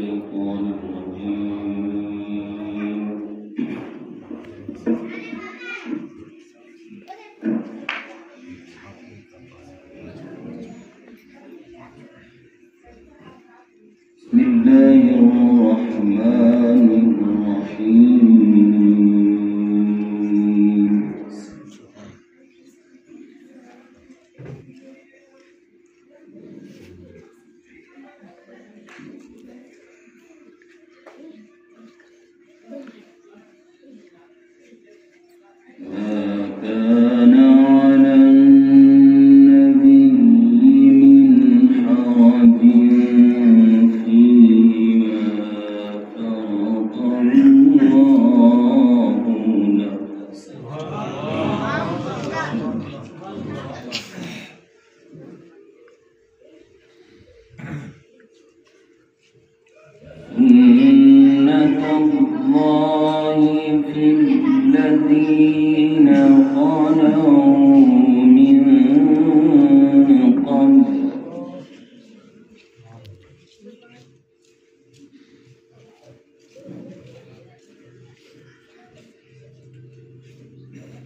الشيطان الرجيم. بسم الله الرحمن الرحيم. ما كان على النبي من حرج فيما فرض الله له. سنة الله في الذين خلوا من قبل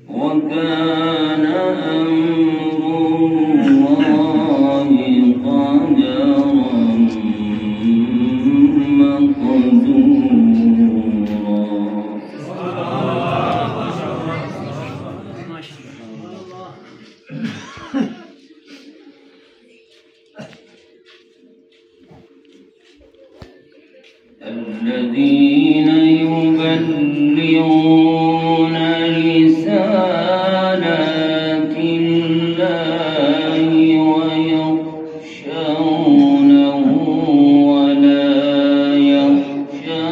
وكان أمر الله قدرا الذين يبلغون رسالات الله ويخشونه ولا يخشون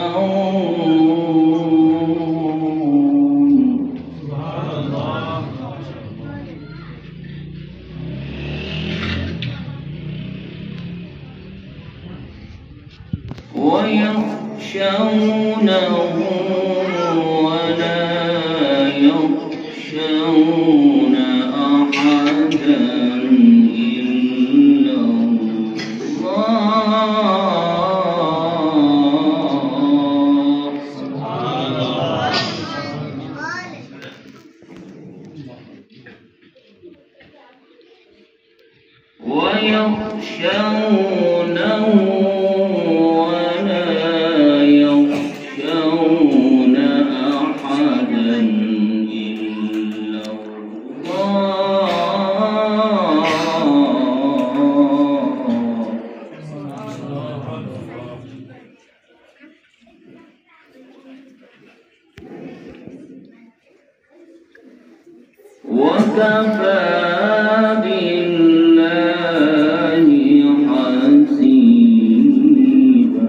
ولا يخشون أحدا إلا الله. ويخشونه وكفى بالله حسيبا.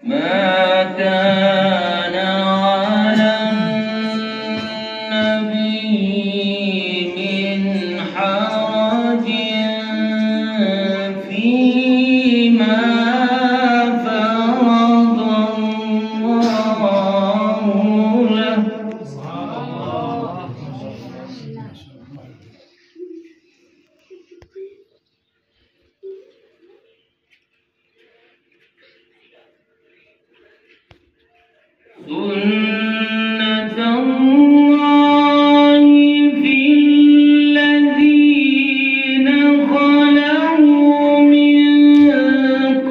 ما كان على النبي من حرج فيما فرض الله له. سنة الله في الذين خلوا من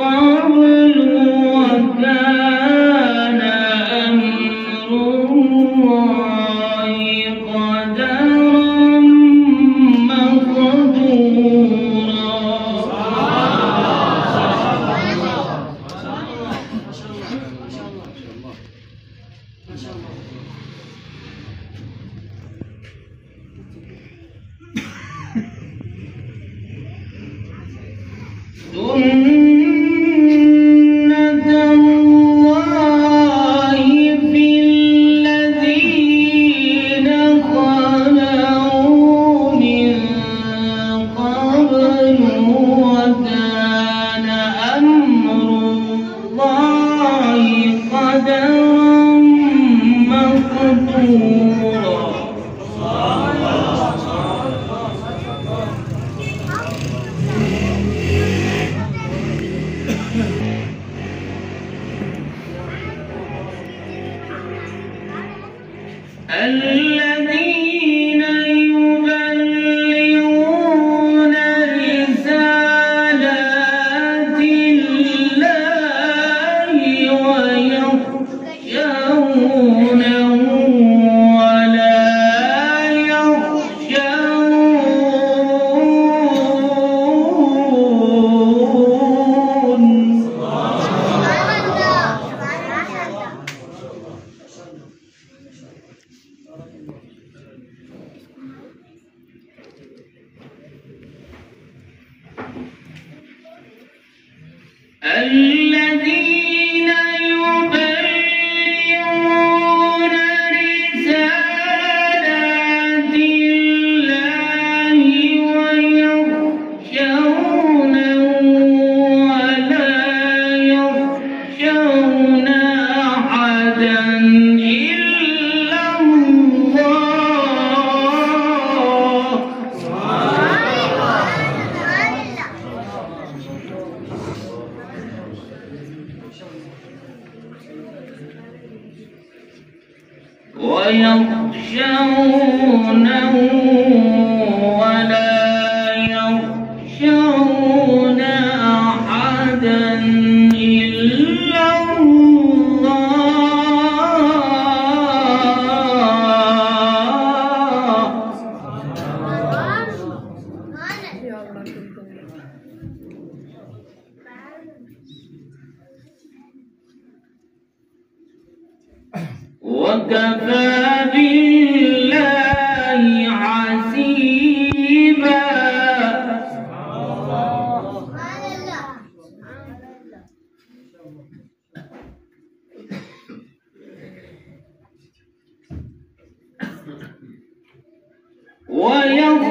قبل وكان أمر الله قدرا مقدورا. سنة الله في الذين خلوا من قبل وكان أمر الله قدرا الذين يبلغون رسالات الله ويخشونه ولا يخشون. الذين يبلغون رسالات الله ويخشونه ولا يخشون أحدا إلا الله. ويخشونه ولا يخشون أحدا إلا وكفى بالله حسيبا.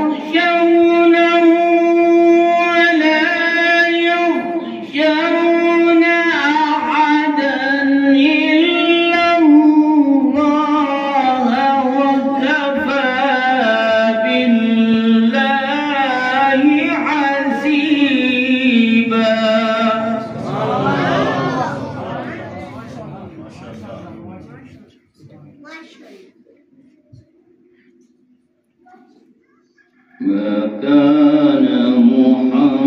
ويخشونه ولا يخشون أحدا إلا الله وكفى بالله حسيبا. ما كان محمد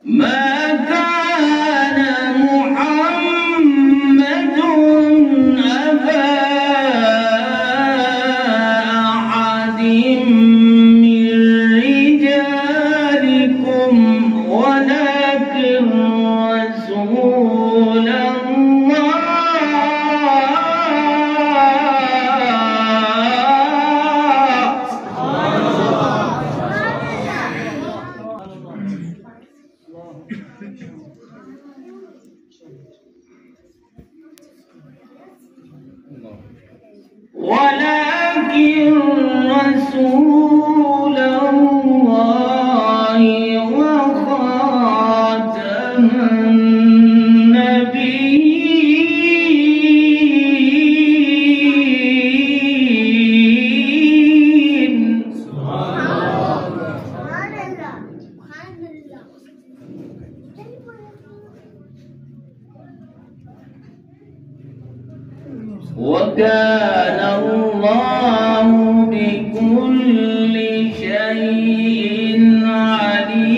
ما كان محمد أبا أحد من رجالكم ولكن رسول الله وخاتم النبيين. وكان الله بكل شيء عليما.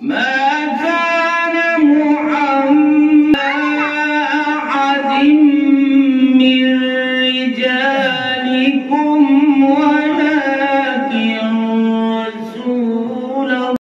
ما